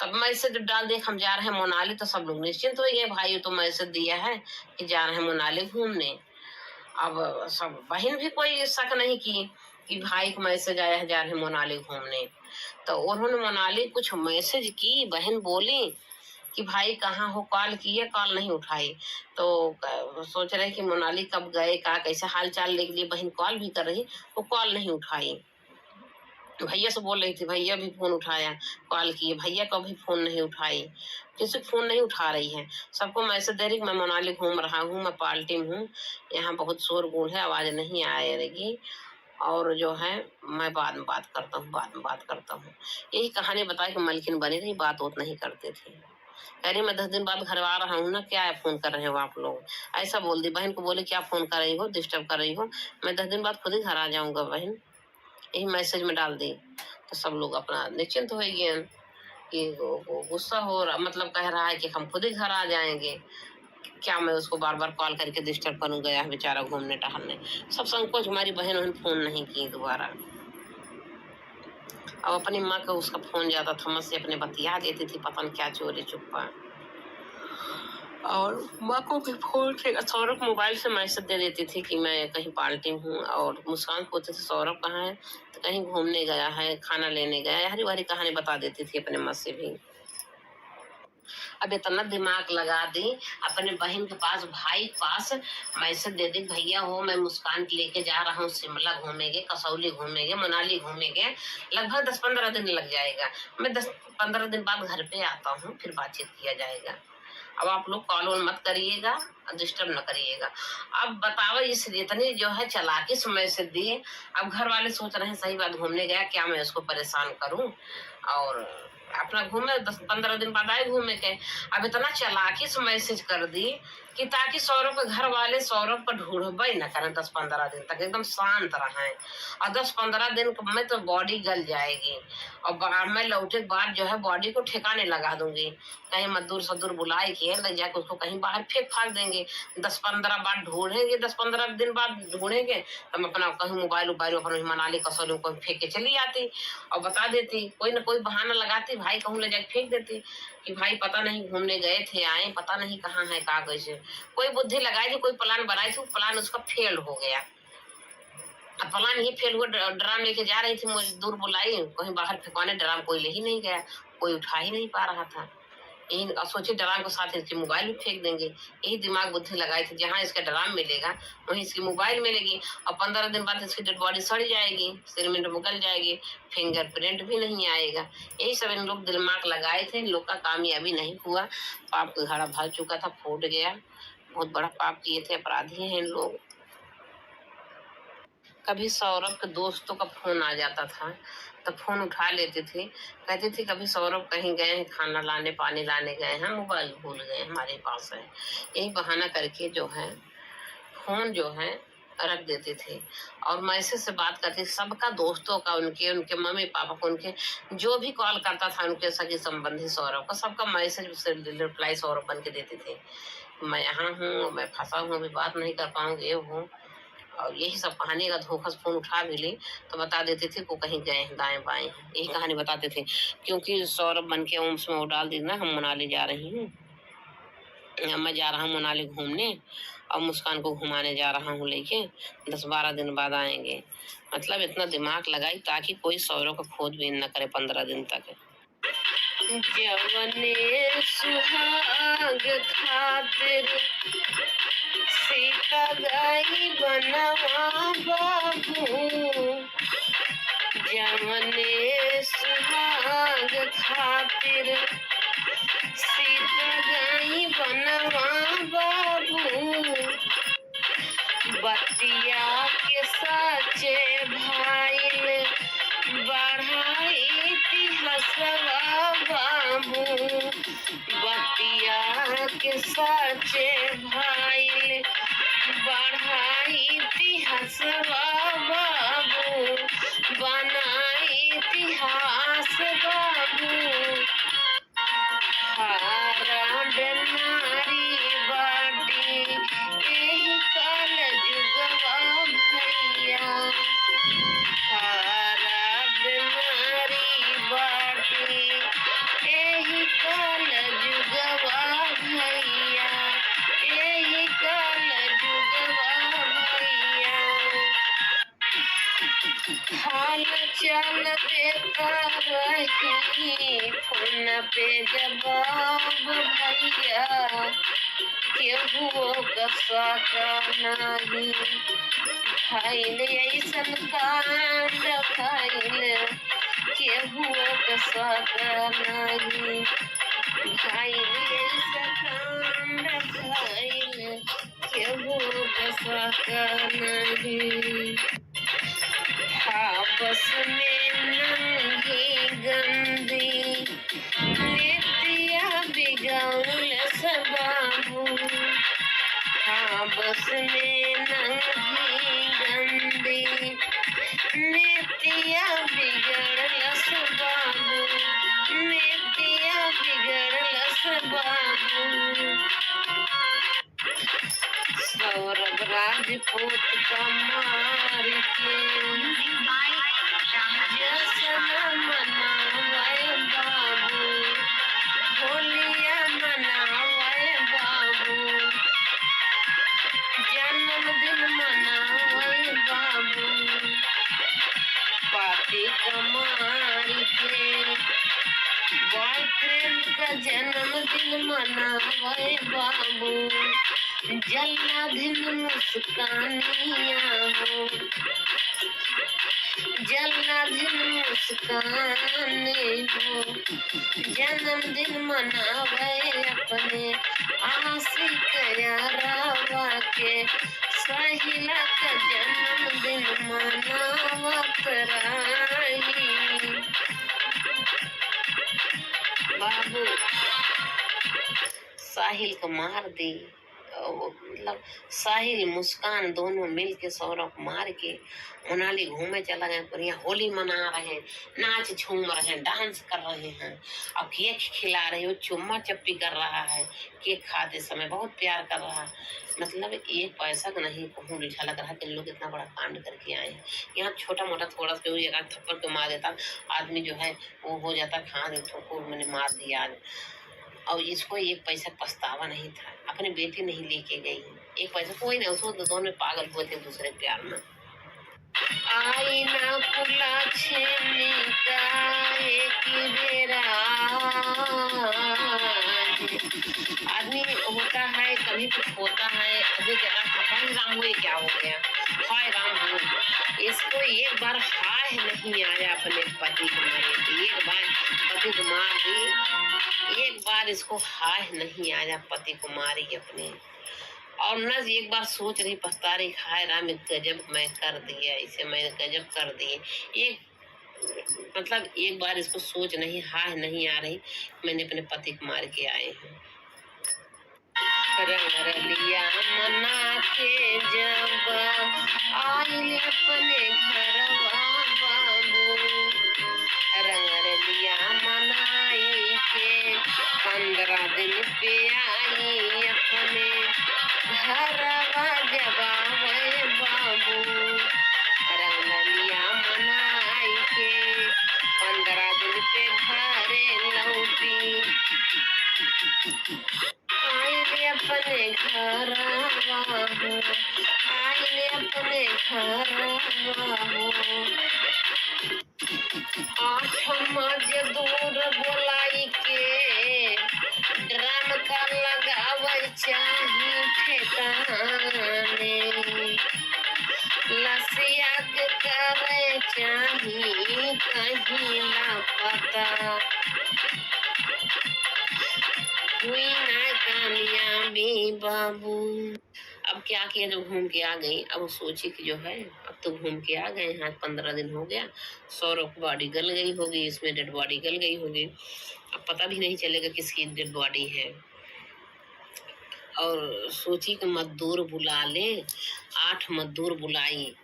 तब मैसेज डाल दिया हम जा रहे हैं मनाली, तो सब लोग निश्चिंत हो गए, भाई तो मैसेज दिया है कि जा रहे हैं मनाली घूमने। अब सब बहन भी कोई शक नहीं की कि भाई को मैसेज आया है जा रहे हैं मनाली घूमने। तो उन्होंने मनाली कुछ मैसेज की, बहन बोली कि भाई कहाँ हो, कॉल किए कॉल नहीं उठाई। तो सोच रहे कि मनाली कब गए, का कैसे हाल चाल लेके लिए बहन कॉल भी कर रही, वो कॉल नहीं उठाई। भैया से बोल रही थी, भैया भी फोन उठाया, कॉल किए, भैया का भी फोन नहीं उठाई, किसी फोन नहीं उठा रही है। सबको मैसेज दे रही मैं मनाली घूम रहा हूँ, मैं पार्टी में हूँ, यहाँ बहुत शोरगुल है, आवाज नहीं आएगी, और जो है मैं बाद में बात करता हूँ, बाद में बात करता हूँ। यही कहानी बताई कि मलकिन बनी रही, बात वोत नहीं करते थे। कह रही मैं 10 दिन बाद घर आ रहा हूँ ना, क्या है फोन कर रहे हो आप लोग, ऐसा बोल दी। बहन को बोले क्या फोन कर रही हो, डिस्टर्ब कर रही हो, मैं 10 दिन बाद खुद ही घर आ जाऊंगा बहन, यही मैसेज में डाल दी। तो सब लोग अपना निश्चिंत हो गए कि वो गुस्सा हो रहा, मतलब कह रहा है कि हम खुद ही घर आ जाएंगे, क्या मैं उसको बार बार कॉल करके डिस्टर्ब करूँ, गया बेचारा घूमने टहलने। सब संकोच, हमारी बहन फोन नहीं की दोबारा। अब अपनी माँ को उसका फोन ज्यादा थमस से अपने बतिया देती थी, पता नहीं क्या चोरी छुपा, और माँ को भी फोन से सौरभ मोबाइल से मैसेज दे देती थी कि मैं कहीं पार्टी हूँ, और मुस्कान पूछती थी सौरभ कहाँ है, तो कहीं घूमने गया है, खाना लेने गया है, हरी भरी कहानी बता देती थी अपने माँ से भी। अब इतना दिमाग लगा दी अपने बहन के पास, भाई के पास मैसेज दे दी, भैया हो मैं मुस्कान लेके जा रहा हूँ, शिमला घूमेंगे, कसौली घूमेंगे, मनाली घूमेंगे, लगभग 10-15 दिन लग जाएगा, मैं 10-15 दिन बाद घर पे आता हूँ, फिर बातचीत किया जाएगा। अब आप लोग कॉल वॉल मत करिएगा, डिस्टर्ब न करिएगा। अब बताओ इस इतनी जो है चालाकी से मैसेज दिए। अब घर वाले सोच रहे हैं सही बात, घूमने गया, क्या मैं उसको परेशान करूं, और अपना घूमे 10-15 दिन बाद आए घूमे के। अब इतना चालाकी से मैसेज कर दी कि ताकि सौरभ के घर वाले सौरभ को ढूंढबे न करें 10-15 दिन तक, एकदम शांत रहें। और 10-15 दिन में तो बॉडी गल जाएगी, और मैं लौटे के बाद जो है बॉडी को ठिकाने लगा दूंगी, कहीं मजदूर सदूर बुलाए के लग जाके उसको कहीं बाहर फेंक फाक देंगे। 10-15 बाद ढूंढेंगे, 10-15 दिन बाद ढूंढेंगे, तो मैं अपना कहीं मोबाइल उबाइल अपना मनाली कसौली को फेंक के चली आती, और बता देती, कोई ना कोई बहाना लगाती, भाई कहूँ ले जाके फेंक देती कि भाई पता नहीं घूमने गए थे, आए पता नहीं कहाँ है, का कैसे कोई बुद्धि लगाई थी, कोई प्लान बनाई थी, प्लान उसका फेल हो गया। अब प्लान ही फेल हुआ, ड्राम लेके जा रही थी, मजदूर बुलाई कहीं बाहर फेंकवाने, ड्राम कोई ले ही नहीं गया, कोई उठा ही नहीं पा रहा था। यही सोचे ड्राम के साथ इसकी मोबाइल भी फेंक देंगे, यही दिमाग बुद्धि लगाई थी, जहाँ इसका ड्राम मिलेगा वहीं इसकी मोबाइल मिलेगी, और 15 दिन बाद इसकी डेड बॉडी सड़ जाएगी, सीमेंट मुगल जाएगी, फिंगरप्रिंट भी नहीं आएगा। यही सब इन लोग दिमाग लगाए थे, इन लोग का कामयाबी नहीं हुआ, पाप का घड़ा भर चुका था, फूट गया, बहुत बड़ा पाप किए थे, अपराधी हैं इन लोग। कभी सौरभ के दोस्तों का फोन आ जाता था तो फोन उठा लेती थी, कहती थी कभी सौरभ कहीं गए हैं, खाना लाने पानी लाने गए हैं, मोबाइल भूल गए हमारे पास है, यही बहाना करके जो है फोन जो है रख देती थी, और मैसेज से बात करती, सबका दोस्तों का, उनके उनके मम्मी पापा को, उनके जो भी कॉल करता था उनके सगे संबंधी सौरभ का, सबका मैसेज से रिप्लाई सौरभ बन के देती थी, मैं यहाँ हूँ, मैं फंसा हूँ, अभी बात नहीं कर पाऊंगी, ये हूँ, और यही सब कहानी का धोखा फोन उठा भी ली तो बता देते थे को कहीं गए हैं, दाएं बाएं हैं, यही कहानी बताते थे। क्योंकि सौरभ बन के उसमें वो डाल दी ना, हम मनाली जा रही हूँ, मैं जा रहा हूँ मनाली घूमने, और मुस्कान को घुमाने जा रहा हूँ लेके, 10-12 दिन बाद आएंगे, मतलब इतना दिमाग लगाई ताकि कोई सौरभ का खोजबीन न करे 15 दिन तक। जवने सुहाग खातिर सीता गई बनवा बाबू, जवने सुहाग खातिर सीता गई बनवा बाबू, बतिया के सचे भाई बढ़ाई इतिहासवा बाबू, बतिया के सचे भाई बढ़ाई इतिहासवा बाबू, बनाई इतिहास बाबू, हारा बेमारी बाटी यही कल जुगवा भैया, हारा बेमारी बाटी यही चल देता रही फोन पे जवाब भैया, केहू कसा का नहीं भइल ऐसन कांड भइल, केहू कसा का नहीं भइल ऐसन कांड भइल, केहू कसा का नहीं। आपस में नंगी गंदी नित्या बिगौल सबाबू, आपस में नंगी गंदी नित्या बिगड़ल सबाबू, नित्या बिगड़ल सबाबू। सौरभ राजपूत का मार के जश्न मनावे बाबू, होलिया मनावे बाबू, जन्मदिन मनावे बाबू। पार्टी का मार के बॉयफ्रेंड का जन्मदिन मनावे बाबू, जन्मदिन मुस्कानियाँ हो, जन्मदिन मुस्काने हो, जन्मदिन मनावे अपने आशिक यारावा के, सहिला का जन्मदिन मनावत रही बाबू। साहिल को मार दी, मतलब साहिल मुस्कान दोनों मिल के सौरभ मार के मनाली घूमे चला गए, बढ़िया होली मना रहे हैं, नाच झूम रहे हैं, डांस कर रहे हैं, और केक खिला रहे हो, चुम्मा चप्पी कर रहा है, केक खाते समय बहुत प्यार कर रहा है। मतलब एक पैसा का नहीं कहूँ झलक रहा है कि लोग इतना बड़ा कांड करके आए हैं। यहाँ छोटा मोटा थोड़ा सा जगह थप्पड़ के मार देता आदमी जो है वो हो जाता, हाँ ठोको मैंने मार दिया आज। और इसको एक पैसा पछतावा नहीं था, अपनी बेटी नहीं लेके गई, एक पैसा कोई नहीं, उसको दोनों पागल हुए थे दूसरे प्यार में। आई ना पुला छेनी का एक बेरा, आदमी होता है कभी कुछ होता है, अभी कहता हाय राम हुए क्या हो गया, हाय राम हो। इसको एक बार हाय नहीं आया अपने पति को मारे, एक बार पति को मार दी, एक बार इसको हाय नहीं आया पति को मारी अपने, और न एक बार सोच रही पछता रही हाय राम गजब मैं कर दिया, इसे मैंने गजब कर दिए। एक मतलब एक बार इसको सोच नहीं हाय नहीं आ रही मैंने अपने पति को मार के आए हैं। रंगरलिया मना के जब आइल अपने घरवा बाबू, रंगरलिया मनाई के 15 दिन पे आई अपने घरवा जबावे बाबू, रंगरलिया मनाई के 15 दिन पे घरे लौटी, आइले अपने घरवा हो, आइले अपने घरवा हो। 8 मजदूर बोलाई के ड्रम का लगावे चाही ठेकाने, लसिया के करे चाही कहीं लापता, हुई ना कामयाबी बाबू। अब क्या किया, जब घूम के आ गई, अब सोची कि जो है अब तो घूम के आ गए हैं, 15 दिन हो गया, सौरभ की बॉडी गल गई होगी, इसमें डेड बॉडी गल गई होगी, अब पता भी नहीं चलेगा किसकी डेड बॉडी है। और सोची कि मजदूर बुला ले, 8 मजदूर बुलाई,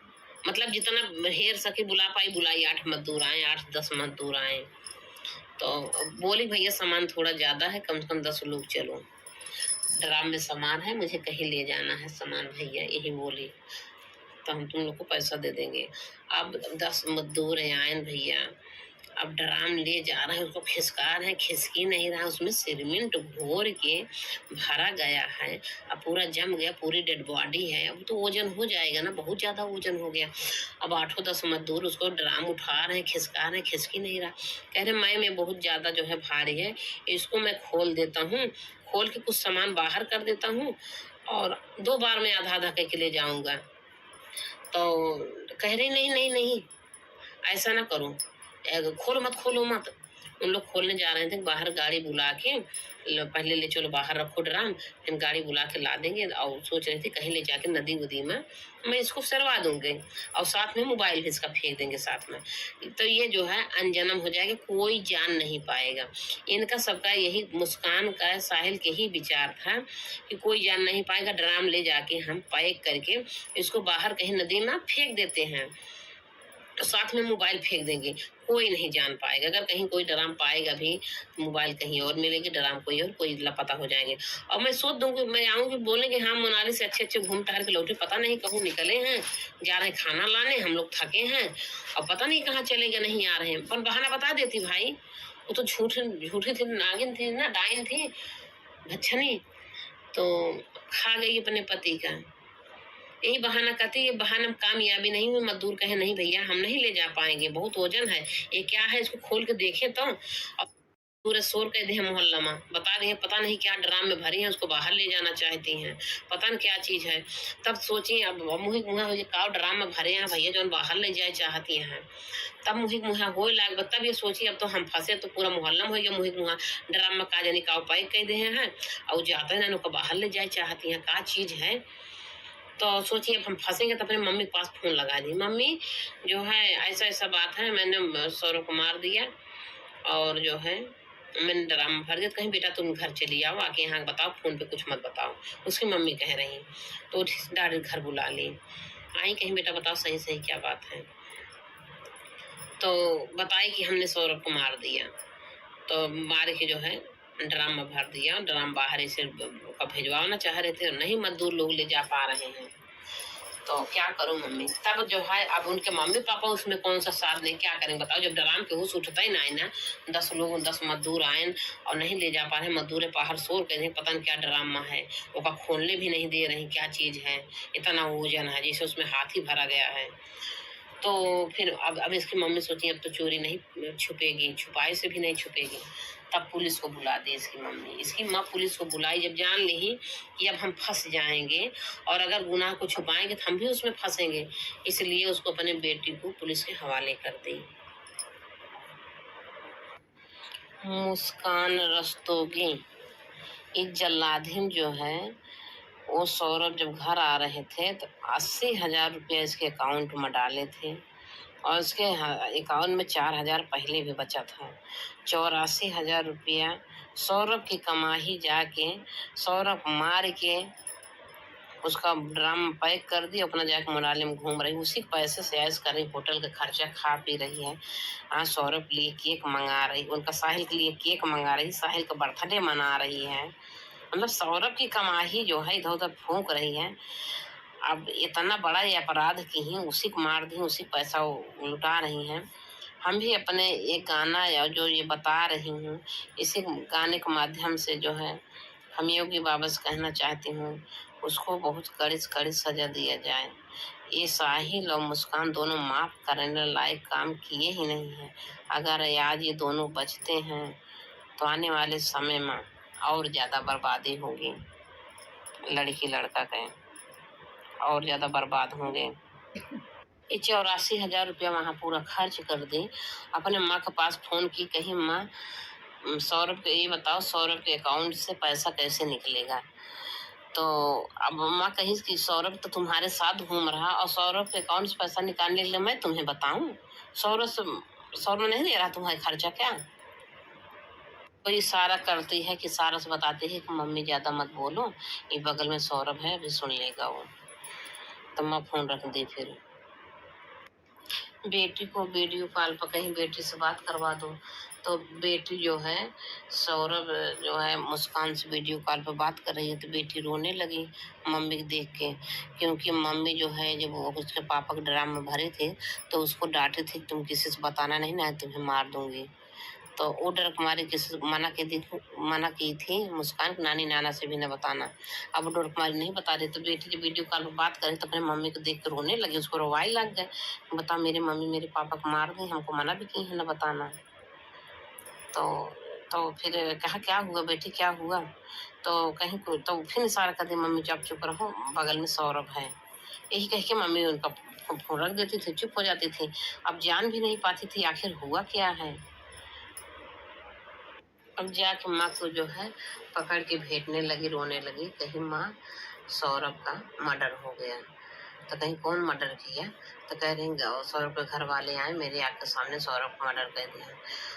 मतलब जितना हेर सके बुला पाई बुलाई, 8 मजदूर आए, 8-10 मजदूर आए। तो बोली भैया सामान थोड़ा ज्यादा है, कम से कम 10 लोग चलो, ड्राम में सामान है, मुझे कहीं ले जाना है सामान भैया, यही बोली, तो हम तुम लोग को पैसा दे देंगे। अब 10 मजदूर आए भैया, अब ड्राम ले जा रहे हैं, उसको खिसका रहे हैं, खिसकी नहीं रहा, उसमें सीमेंट घोर के भरा गया है। अब पूरा जम गया, पूरी डेड बॉडी है। अब तो वजन हो जाएगा ना, बहुत ज्यादा वजन हो गया। अब 8-10 मजदूर उसको ड्राम उठा रहे हैं, खिसका रहे हैं, खिसकी नहीं रहा। कह रहे मैं बहुत ज्यादा जो है भारी है, इसको मैं खोल देता हूँ, खोल के कुछ सामान बाहर कर देता हूँ और 2 बार में आधा आधा करके ले जाऊंगा। तो कह रही नहीं नहीं नहीं, ऐसा ना करो, खोलो मत, खोलो मत। उन लोग खोलने जा रहे थे, बाहर गाड़ी बुला के पहले ले चलो, बाहर रखो ड्राम, फिर गाड़ी बुला के ला देंगे। और सोच रहे थे कहीं ले जाके नदी वदी में मैं इसको सरवा दूंगी और साथ में मोबाइल भी इसका फेंक देंगे साथ में। तो ये जो है अनजन्म हो जाएगा, कोई जान नहीं पाएगा। इनका सबका यही, मुस्कान का, साहिल के ही विचार था कि कोई जान नहीं पाएगा, ड्राम ले जाके हम पैक करके इसको बाहर कहीं नदी में फेंक देते हैं, तो साथ में मोबाइल फेंक देंगे, कोई नहीं जान पाएगा। अगर कहीं कोई ड्राम पाएगा भी, मोबाइल कहीं और मिलेगी, ड्राम कोई और, कोई लापता हो जाएंगे। और मैं सोच दूंगी, मैं आऊंगी, बोलेंगे हाँ मोनाली से अच्छे अच्छे घूम टहल के लौटे, पता नहीं कहूँ निकले हैं, जा रहे हैं खाना लाने, हम लोग थके हैं और पता नहीं कहाँ चले गए, नहीं आ रहे हैं। पर बहाना बता देती भाई, वो तो झूठी थी, नागिन थी ना, डाइन थी, भच्छनी, तो खा गई अपने पति का। यही बहाना करती, ये बहाना कामयाबी नहीं हुई। मजदूर कहे नहीं भैया हम नहीं ले जा पाएंगे, बहुत वजन है, ये क्या है, इसको खोल के देखे तो। अब पूरे शोर कर दिए मोहल्ला में, बता रही है पता नहीं क्या ड्राम में भरी है, उसको बाहर ले जाना चाहती हैं, पता नहीं क्या चीज है। तब सोची अब मुही मुहा हो, का ड्राम में भरे हैं भैया जो बाहर ले जाए चाहती हैं। तब मुही मुहा हो लाग, तब ये सोची अब तो हम फंसे, तो पूरा मोहल्ला में हो गया मुही मुहा, ड्राम में का जानी का उपाय कह दे हैं और जाते हैं ना बाहर ले जाए चाहती हैं, का चीज है। तो सोचिए अब हम फंसेंगे, तो अपने मम्मी के पास फोन लगा दी, मम्मी जो है ऐसा ऐसा बात है, मैंने सौरभ को मार दिया और जो है मैंने ड्रामा भर दिया, तो कहीं बेटा तुम घर चली आओ, आके यहाँ बताओ, फोन पे कुछ मत बताओ। उसकी मम्मी कह रही, तो डायरेक्ट घर बुला ली, आई कहीं बेटा बताओ सही सही क्या बात है। तो बताई कि हमने सौरभ को मार दिया, तो मार के जो है ड्राम में भर दिया, ड्राम बाहर से भिजवाना चाह रहे थे और नहीं मजदूर लोग ले जा पा रहे हैं। तो क्या करूं मम्मी, तब जो है अब उनके मम्मी पापा उसमें कौन सा साथ नहीं, क्या करें बताओ, जब ड्राम के होश उठता ही ना, 10 लोग 10 मजदूर आए और नहीं ले जा पा रहे, मजदूर बाहर शोर कर पता नहीं क्या ड्रामा है, वो खोलने भी नहीं दे रही, क्या चीज है, इतना वजन है जैसे उसमें हाथ ही भरा गया है। तो फिर अब इसकी मम्मी सोची अब तो चोरी नहीं छुपेगी, छुपाई से भी नहीं छुपेगी। तब पुलिस को बुला दी इसकी मम्मी, इसकी माँ पुलिस को बुलाई, जब जान ली कि अब हम फंस जाएंगे और अगर गुनाह को छुपाएंगे तो हम भी उसमें फंसेंगे, इसलिए उसको अपने बेटी को पुलिस के हवाले कर दी। मुस्कान रस्तोगी, एक जल्लाधीन जो है, वो सौरभ जब घर आ रहे थे तो 80,000 रुपया इसके अकाउंट में डाले थे और उसके अकाउंट में 4,000 पहले भी बचा था। 84,000 रुपया सौरभ की कमाई जाके सौरभ मार के उसका ड्राम पैक कर दी, अपना जाके मनाली में घूम रही, उसी पैसे से ऐश कर रही, होटल का खर्चा खा पी रही है। आज सौरभ के लिए केक मंगा रही, उनका साहिल के लिए केक मंगा रही, साहिल का बर्थडे मना रही है। मतलब सौरभ की कमाई जो है इधर उधर फूंक रही है। अब इतना बड़ा ये अपराध की ही उसी को मार दी, उसी पैसा लुटा रही हैं। हम भी अपने एक गाना या जो ये बता रही हूँ, इसी गाने के माध्यम से जो है हम योगी बाबा से कहना चाहती हूँ, उसको बहुत कड़ी से कड़ी सजा दिया जाए। ये साहिल और मुस्कान दोनों माफ करने लायक काम किए ही नहीं है। अगर आज ये दोनों बचते हैं तो आने वाले समय में और ज़्यादा बर्बादी होगी, लड़की लड़का के और ज़्यादा बर्बाद होंगे। ये 84,000 रुपया वहाँ पूरा खर्च कर दी। अपने माँ के पास फोन की, कहीं माँ सौरभ के ये बताओ सौरभ के अकाउंट से पैसा कैसे निकलेगा। तो अब माँ कही कि सौरभ तो तुम्हारे साथ घूम रहा और सौरभ के अकाउंट से पैसा निकालने के लिए मैं तुम्हें बताऊं, सौरभ नहीं दे रहा तुम्हारे खर्चा क्या। तो इशारा करती है कि सारा से बताती है कि मम्मी ज्यादा मत बोलो, ये बगल में सौरभ है अभी सुन लेगा वो। तो मैं फोन रख दी, फिर बेटी को वीडियो कॉल पर कहीं बेटी से बात करवा दो। तो बेटी जो है सौरभ जो है मुस्कान से वीडियो कॉल पर बात कर रही है, तो बेटी रोने लगी मम्मी को देख के, क्योंकि मम्मी जो है जब वो उसके पापा के ड्राम में भरे थे तो उसको डांटे थे कि तुम किसी से बताना नहीं ना, तुम्हें मार दूंगी। तो वो डर के मारे किसी से मना की थी मुस्कान की नानी नाना से भी न बताना। अब वो डर के मारे नहीं बता रही, तो बेटी जब वीडियो कॉल पर बात करे तो अपने मम्मी को देख कर रोने लगी, उसको रोवाई लग गए। बता मेरी मम्मी मेरे पापा को मार दी, हमको मना भी की है न बताना। तो फिर कहा क्या हुआ बेटी क्या हुआ? तो कहीं को तो फिर इशारा कर दी मम्मी आप चुप रहो, बगल में सौरभ है। यही कह के मम्मी उनका फोन रख देती थी, चुप हो जाती थी। अब जान भी नहीं पाती थी आखिर हुआ क्या है। अब जाके माँ को जो है पकड़ के भेंटने लगी, रोने लगी, कहीं माँ सौरभ का मर्डर हो गया। तो कहीं कौन मर्डर किया? तो कह रही सौरभ के घर वाले आए, मेरे आँख के सामने सौरभ को मर्डर कर दिया।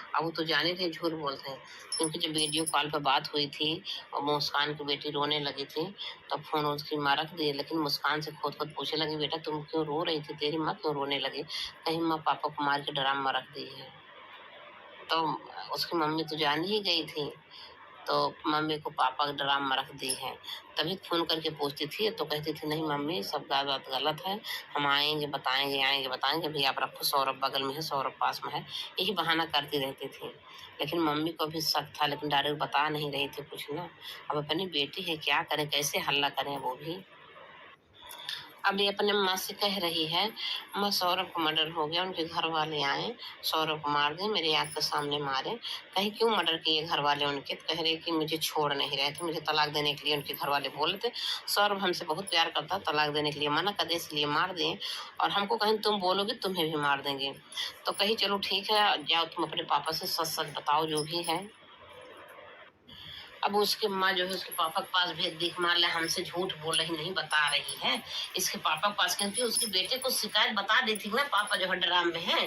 अब वो तो जाने थे झूठ बोलते हैं, क्योंकि जब वीडियो कॉल पर बात हुई थी और मुस्कान की बेटी रोने लगी थी तो फोन उसकी माँ रख दी, लेकिन मुस्कान से खुद खुद पूछने लगी बेटा तुम क्यों रो रही थी, तेरी माँ क्यों रोने लगी? कहीं माँ पापा को मार के ड्राम में रख दी है। तो उसकी मम्मी तो जान ही गई थी, तो मम्मी को पापा के ड्राम में रख दी है। तभी फोन करके पूछती थी तो कहती थी नहीं मम्मी सब बात गलत है, हम आएंगे बताएंगे भैया आप रखो, सौरभ बगल में है, सौरभ पास में है, यही बहाना करती रहती थी। लेकिन मम्मी को भी शक था, लेकिन डायरेक्ट बता नहीं रही थी कुछ ना। अब अपनी बेटी है क्या करें, कैसे हल्ला करें वो भी। अब ये अपने माँ से कह रही है माँ सौरभ को मर्डर हो गया, उनके घर वाले आए, सौरभ को मार दे, मेरे आँख के सामने मारे। कहीं क्यों मर्डर किए घर वाले उनके? तो कह रहे कि मुझे छोड़ नहीं रहे थे, मुझे तलाक देने के लिए उनके घर वाले बोले थे, सौरभ हमसे बहुत प्यार करता, तलाक देने के लिए मना कर दे इसलिए मार दिए, और हमको कहीं तुम बोलोगे तुम्हें भी मार देंगे। तो कही चलो ठीक है जाओ तुम अपने पापा से सच सच बताओ जो भी है। अब उसकी माँ जो है उसके पापा के पास भेज दी, मान लिया हमसे झूठ बोल रही, नहीं बता रही है इसके पापा के पास, क्योंकि उसके बेटे को शिकायत बता दी थी ना पापा जो है ड्राम में है।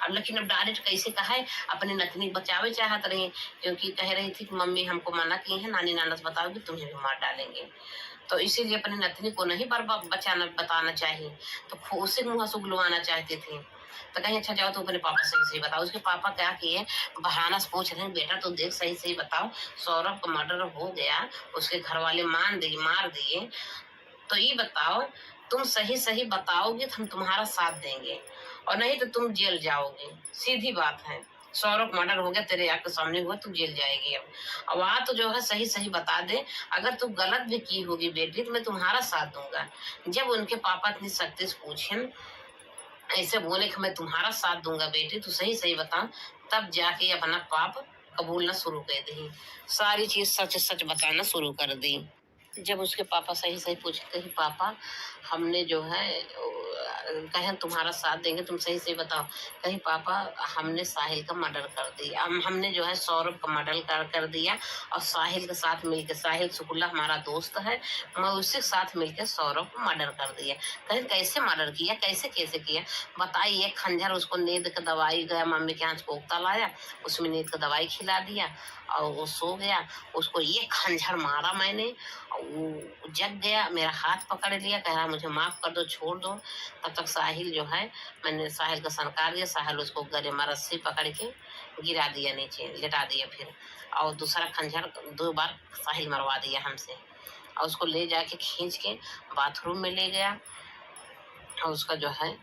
अब लेकिन अब डायरेक्ट कैसे कहा है, अपनी नतनी बचावे चाहत रही, क्योंकि कह रही थी कि मम्मी हमको मना की है, नानी नाना से बताओगे तुम्हें भी मार डालेंगे। तो इसीलिए अपनी नतनी को नहीं बचाना बताना चाहिए, तो उसे मुंह से उगलवाना चाहती थी। तो कहीं अच्छा जाओ तो अपने पापा सही सही बताओ। उसके पापा क्या किए, बहाना से पूछ रहे हैं बेटा तो देख सही सही बताओ, सौरभ का मर्डर हो गया, उसके घर वाले मार दिए, तो ये बताओ तुम सही सही बताओगे तो हम तुम्हारा साथ देंगे, और नहीं तो तुम जेल जाओगे, सीधी बात है। सौरभ मर्डर हो गया, तेरे आंख के सामने हुआ, तू जेल जाएगी। अब वहां तो जो है सही सही बता दे, अगर तू गलत भी की होगी बेटी तो मैं तुम्हारा साथ दूंगा। जब उनके पापा इतनी सख्ती से पूछे, ऐसे बोले कि मैं तुम्हारा साथ दूंगा बेटी, तू सही सही बता, तब जाके अपना पाप कबूलना शुरू कर दी, सारी चीज सच सच बताना शुरू कर दी। जब उसके पापा सही सही पूछते हैं पापा हमने जो है कहें तुम्हारा साथ देंगे, तुम सही सही बताओ। कहीं पापा हमने साहिल का मर्डर कर दिया, हमने जो है सौरभ का मर्डर कर दिया, और साहिल के साथ मिलकर, साहिल शुक्ला हमारा दोस्त है, मैं उसके साथ मिलकर सौरभ को मर्डर कर दिया। कहीं कैसे मर्डर किया, कैसे कैसे किया बताइए। खंजर उसको नींद का दवाई गया मम्मी के यहाँ से कोकता लाया, उसमें नींद का दवाई खिला दिया और वो सो गया। उसको ये खंजर मारा मैंने, वो जग गया, मेरा हाथ पकड़ लिया, कह रहा मुझे माफ कर दो, छोड़ दो। तब तक साहिल जो है, मैंने साहिल का सनकार दिया, साहिल उसको गले में रस्सी पकड़ के गिरा दिया नीचे, लेटा दिया फिर, और दूसरा खंजर 2 बार साहिल मरवा दिया हमसे, और उसको ले जाके खींच के बाथरूम में ले गया, और उसका जो है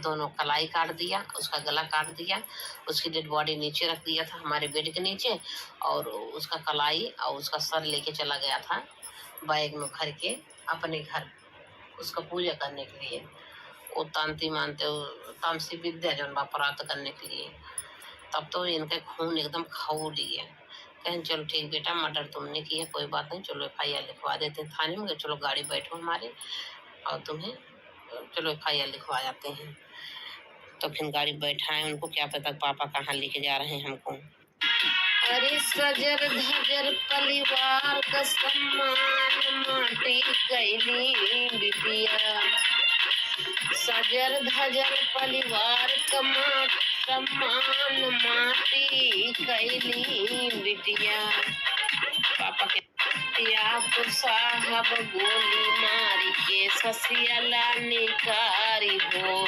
दोनों कलाई काट दिया, उसका गला काट दिया, उसकी डेड बॉडी नीचे रख दिया था हमारे बेड के नीचे, और उसका कलाई और उसका सर लेके चला गया था बैग में भर के अपने घर, उसका पूजा करने के लिए। वो तांती मानते हो, तामसी विद्या जो प्राप्त करने के लिए। तब तो इनका खून एकदम खौल लिया। कहें चलो ठीक बेटा मर्डर तुमने किया, कोई बात नहीं, चलो FIR लिखवा देते हैं थाने में, चलो गाड़ी बैठो हमारे और तुम्हें चलो FIR लिखवा जाते हैं। तो फिर गाड़ी बैठाए उनको, क्या पता पापा कहाँ लेके जा रहे हैं हमको। अरे सजर धजर परिवार का सम्मान माटी कैली बिटिया, सजर धजर परिवार का सम्मान माटी कैली बिटिया। पापा के तो साहब गोली मारी के ससिया निकारी हो,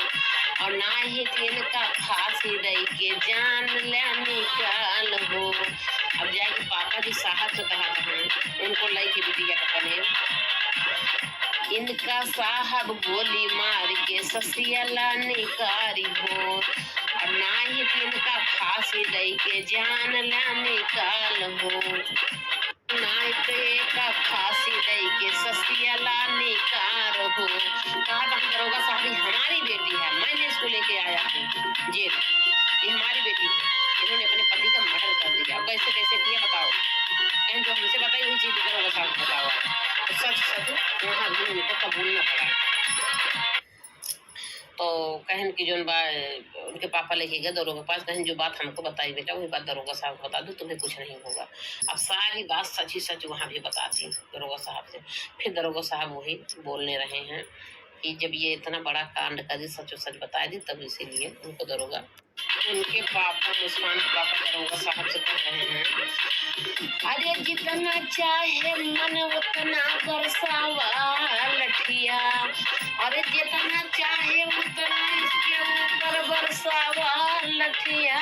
और ना ही तिनका फांसी दई के जान ले निकाल हो। अब जाके पापा जी साहब से कहा था उनको लई के बिटिया का कने इनका साहब गोली मार के ससियला निकारी हो। और ना ही तिनका फांसी दई के जान ला निकाल हो। का फांसी दई के ससियला निकार हो। कहा था दरोगा साहब हमारी बेटी है, मैंने इसको लेके आया हूँ जेल, ये हमारी बेटी है, इन्होंने अपने पति का मर्डर कर दिया। कैसे कैसे किया बताओ? कहीं जो हमसे बताई हुई चीज दरोगा साहब बताओ। तो सच सच वहाँ भी उनको कबूलना पड़ा। तो कहन की जो उनके पापा लेके गए दरोगा के पास, कहन जो बात हमको बताई बेटा वही बात दरोगा साहब को बता दो, तुम्हें कुछ नहीं होगा। अब सारी बात सच ही सच वहाँ भी बताती दरोगा साहब से। फिर दरोगा साहब वही बोलने रहे हैं कि जब ये इतना बड़ा कांड कर दी, सच सच बता दी, तब इसीलिए उनको दरोगा उनके पापा मुस्कान के पापा दरोगा साहब से कह रहे हैं अरे जितना चाहे मन उतना बरसावा लठिया, अरे जितना चाहे उतना इसके ऊपर बरसावा लठिया।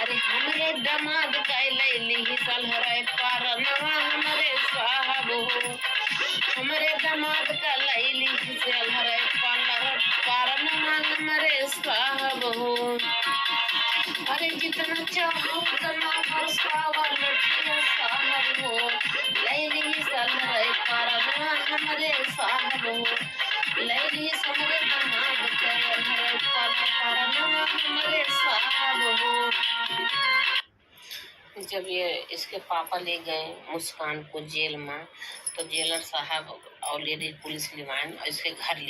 अरे हमरे दमाद कैली सलहरे पारनवा हमरे साहब हो। हमरे दमाद का लैली सलहरे पारनवा हमरे साहब हो। अरे जितना चाहो उतना बरसावा लठिया साहब हो। लैली सलहरे पारनवा हमरे साहब हो। लैली हमरे दमाद का लहरे पारनवा हमरे साहब हो। जब ये इसके पापा ले गए मुस्कान को जेल में, तो जेलर साहब और लेडी पुलिस लिवान और इसके घर ले